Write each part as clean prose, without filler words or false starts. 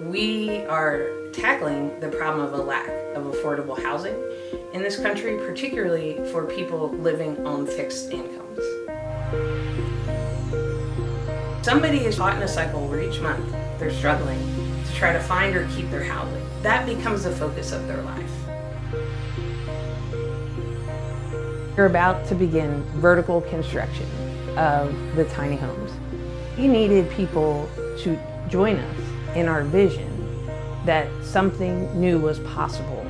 We are tackling the problem of a lack of affordable housing in this country, particularly for people living on fixed incomes. Somebody is caught in a cycle where each month they're struggling to try to find or keep their housing. That becomes the focus of their life. We're about to begin vertical construction of the tiny homes. We needed people to join us in our vision that something new was possible.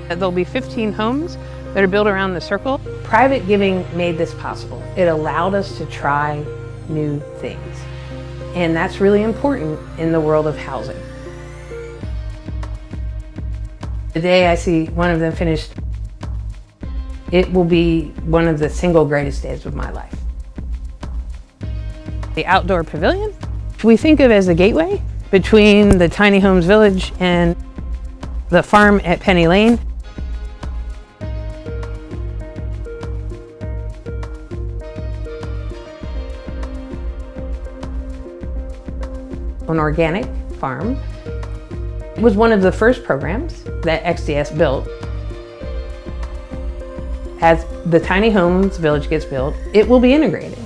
There'll be 15 homes that are built around the circle. Private giving made this possible. It allowed us to try new things. And that's really important in the world of housing. The day I see one of them finished, it will be one of the single greatest days of my life. The outdoor pavilion, we think of as the gateway between the tiny homes village and the farm at Penny Lane. An organic farm. It was one of the first programs that XDS built. As the tiny homes village gets built, it will be integrated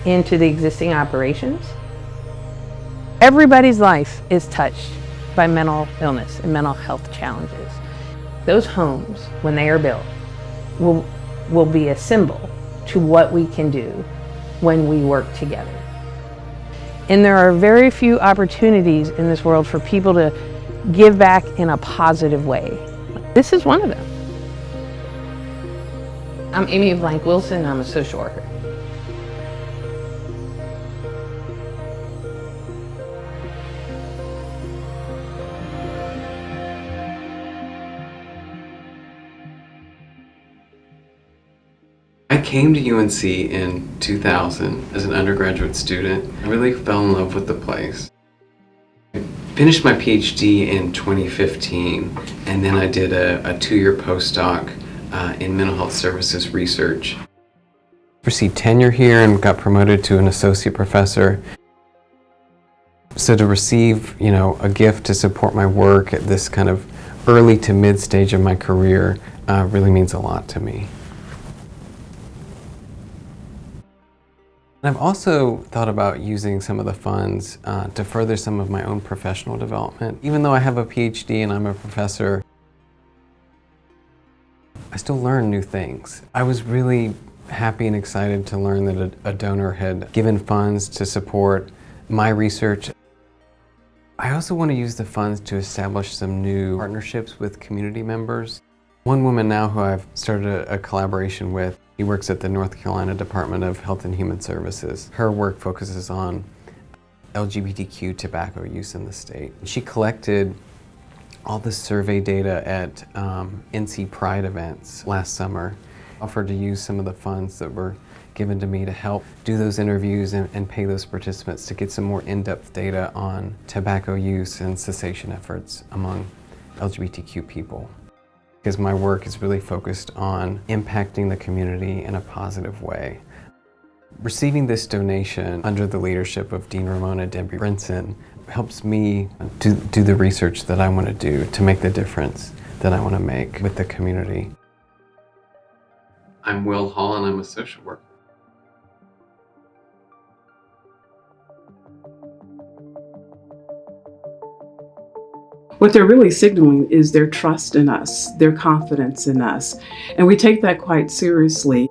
into the existing operations. Everybody's life is touched by mental illness and mental health challenges. Those homes, when they are built, will be a symbol to what we can do when we work together. And there are very few opportunities in this world for people to give back in a positive way. This is one of them. I'm Amy Blank Wilson, I'm a social worker. I came to UNC in 2000 as an undergraduate student. I really fell in love with the place. I finished my PhD in 2015, and then I did a 2-year postdoc in mental health services research. Received tenure here and got promoted to an associate professor. So to receive, a gift to support my work at this kind of early to mid stage of my career really means a lot to me. I've also thought about using some of the funds to further some of my own professional development. Even though I have a PhD and I'm a professor, I still learn new things. I was really happy and excited to learn that a donor had given funds to support my research. I also want to use the funds to establish some new partnerships with community members. One woman now who I've started a collaboration with, he works at the North Carolina Department of Health and Human Services. Her work focuses on LGBTQ tobacco use in the state. She collected all the survey data at NC Pride events last summer. Offered to use some of the funds that were given to me to help do those interviews and pay those participants to get some more in-depth data on tobacco use and cessation efforts among LGBTQ people. Because my work is really focused on impacting the community in a positive way. Receiving this donation under the leadership of Dean Ramona Denby-Brinson helps me do the research that I want to do to make the difference that I want to make with the community. I'm Will Hall and I'm a social worker. What they're really signaling is their trust in us, their confidence in us, and we take that quite seriously.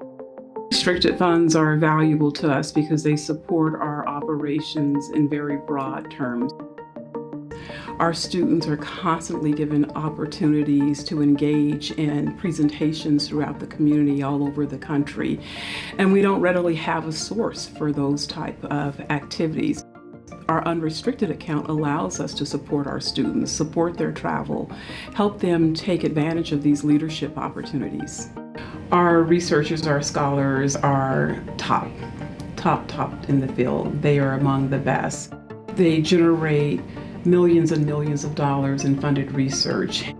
Restricted funds are valuable to us because they support our operations in very broad terms. Our students are constantly given opportunities to engage in presentations throughout the community all over the country, and we don't readily have a source for those type of activities. Our unrestricted account allows us to support our students, support their travel, help them take advantage of these leadership opportunities. Our researchers, our scholars are top in the field. They are among the best. They generate millions and millions of dollars in funded research.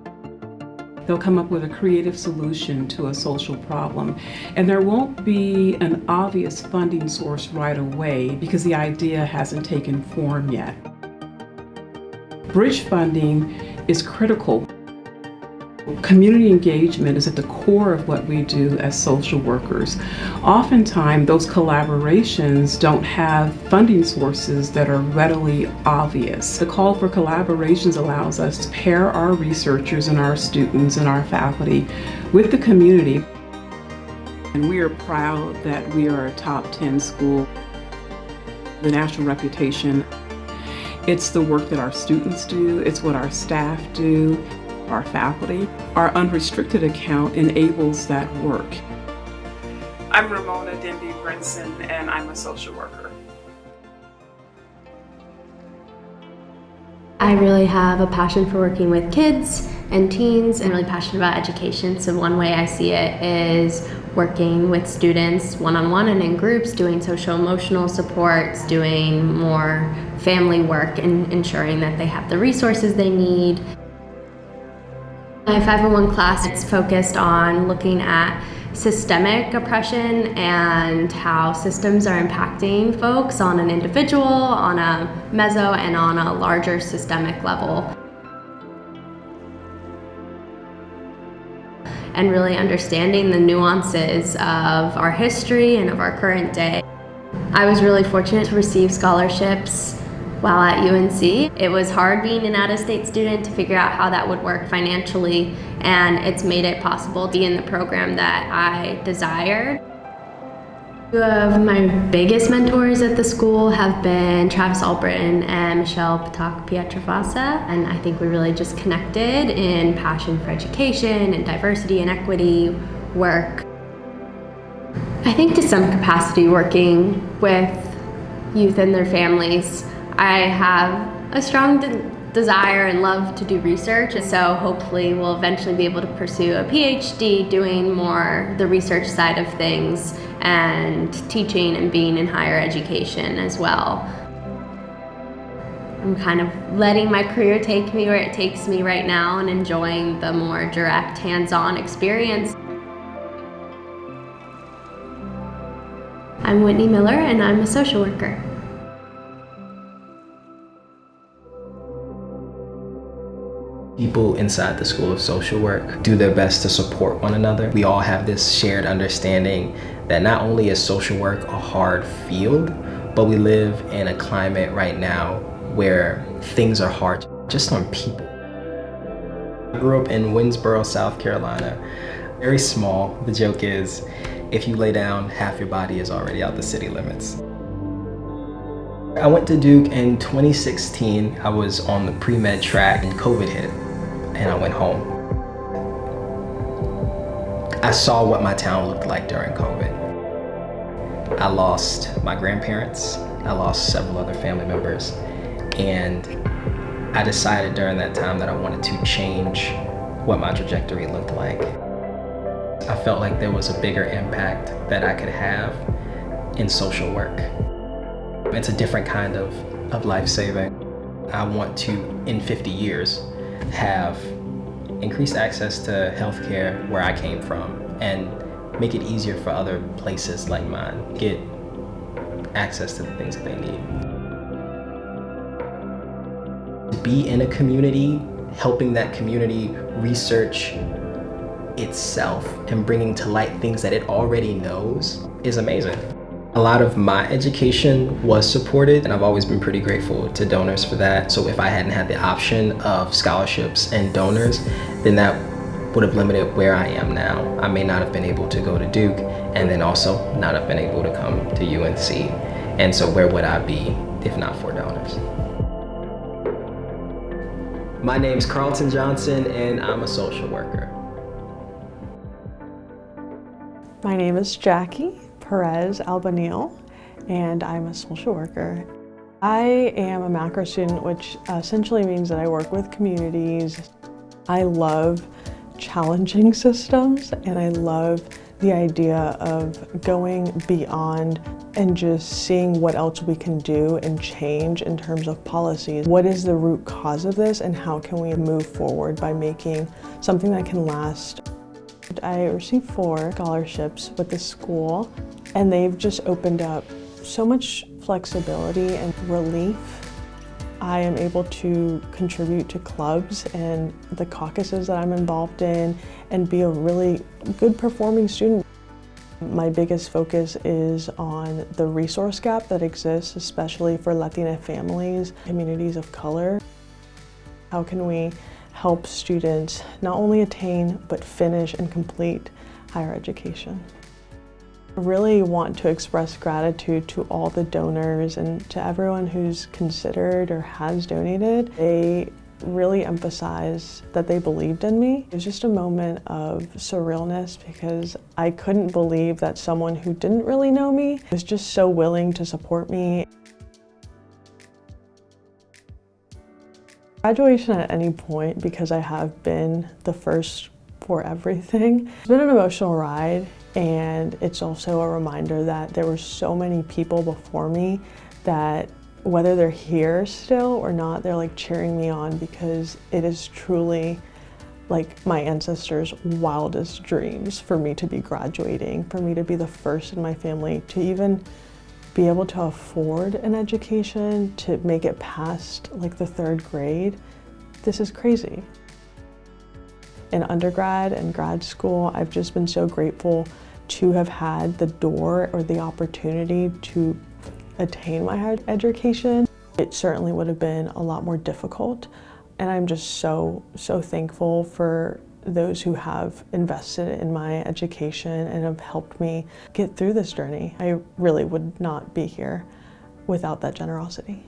They'll come up with a creative solution to a social problem, and there won't be an obvious funding source right away because the idea hasn't taken form yet. Bridge funding is critical. Community engagement is at the core of what we do as social workers. Oftentimes, those collaborations don't have funding sources that are readily obvious. The call for collaborations allows us to pair our researchers and our students and our faculty with the community. And we are proud that we are a top 10 school. The national reputation, it's the work that our students do, it's what our staff do, our faculty. Our unrestricted account enables that work. I'm Ramona Denby-Brinson, and I'm a social worker. I really have a passion for working with kids and teens. I'm really passionate about education, so one way I see it is working with students one-on-one and in groups, doing social emotional supports, doing more family work, and ensuring that they have the resources they need. My 501 class is focused on looking at systemic oppression and how systems are impacting folks on an individual, on a meso, and on a larger systemic level. And really understanding the nuances of our history and of our current day. I was really fortunate to receive scholarships while at UNC. It was hard being an out-of-state student to figure out how that would work financially, and it's made it possible to be in the program that I desired. Two of my biggest mentors at the school have been Travis Albritton and Michelle Patak-Pietrafasa, and I think we really just connected in passion for education and diversity and equity work. I think to some capacity working with youth and their families, I have a strong desire and love to do research, and so hopefully we'll eventually be able to pursue a PhD doing more the research side of things and teaching and being in higher education as well. I'm kind of letting my career take me where it takes me right now and enjoying the more direct hands-on experience. I'm Whitney Miller, and I'm a social worker. People inside the School of Social Work do their best to support one another. We all have this shared understanding that not only is social work a hard field, but we live in a climate right now where things are hard just on people. I grew up in Winsboro, South Carolina. Very small. The joke is, if you lay down, half your body is already out the city limits. I went to Duke in 2016. I was on the pre-med track and COVID hit, and I went home. I saw what my town looked like during COVID. I lost my grandparents, I lost several other family members, and I decided during that time that I wanted to change what my trajectory looked like. I felt like there was a bigger impact that I could have in social work. It's a different kind of life-saving. I want to, in 50 years, have increased access to healthcare where I came from and make it easier for other places like mine get access to the things that they need. To be in a community, helping that community research itself and bringing to light things that it already knows is amazing. A lot of my education was supported, and I've always been pretty grateful to donors for that. So if I hadn't had the option of scholarships and donors, then that would have limited where I am now. I may not have been able to go to Duke, and then also not have been able to come to UNC. And so where would I be if not for donors? My name's Carlton Johnson, and I'm a social worker. My name is Jackie Perez-Albanil, and I'm a social worker. I am a macro student, which essentially means that I work with communities. I love challenging systems, and I love the idea of going beyond and just seeing what else we can do and change in terms of policies. What is the root cause of this and how can we move forward by making something that can last? I received 4 scholarships with the school, and they've just opened up so much flexibility and relief. I am able to contribute to clubs and the caucuses that I'm involved in and be a really good performing student. My biggest focus is on the resource gap that exists, especially for Latina families, communities of color. How can we help students not only attain, but finish and complete higher education? I really want to express gratitude to all the donors and to everyone who's considered or has donated. They really emphasize that they believed in me. It was just a moment of surrealness because I couldn't believe that someone who didn't really know me was just so willing to support me. Graduation at any point, because I have been the first for everything, it's been an emotional ride, and it's also a reminder that there were so many people before me that whether they're here still or not, they're like cheering me on, because it is truly like my ancestors' wildest dreams for me to be graduating, for me to be the first in my family to even be able to afford an education, to make it past like the 3rd grade. This is crazy. In undergrad and grad school, I've just been so grateful to have had the door or the opportunity to attain my higher education. It certainly would have been a lot more difficult, and I'm just so thankful for those who have invested in my education and have helped me get through this journey. I really would not be here without that generosity.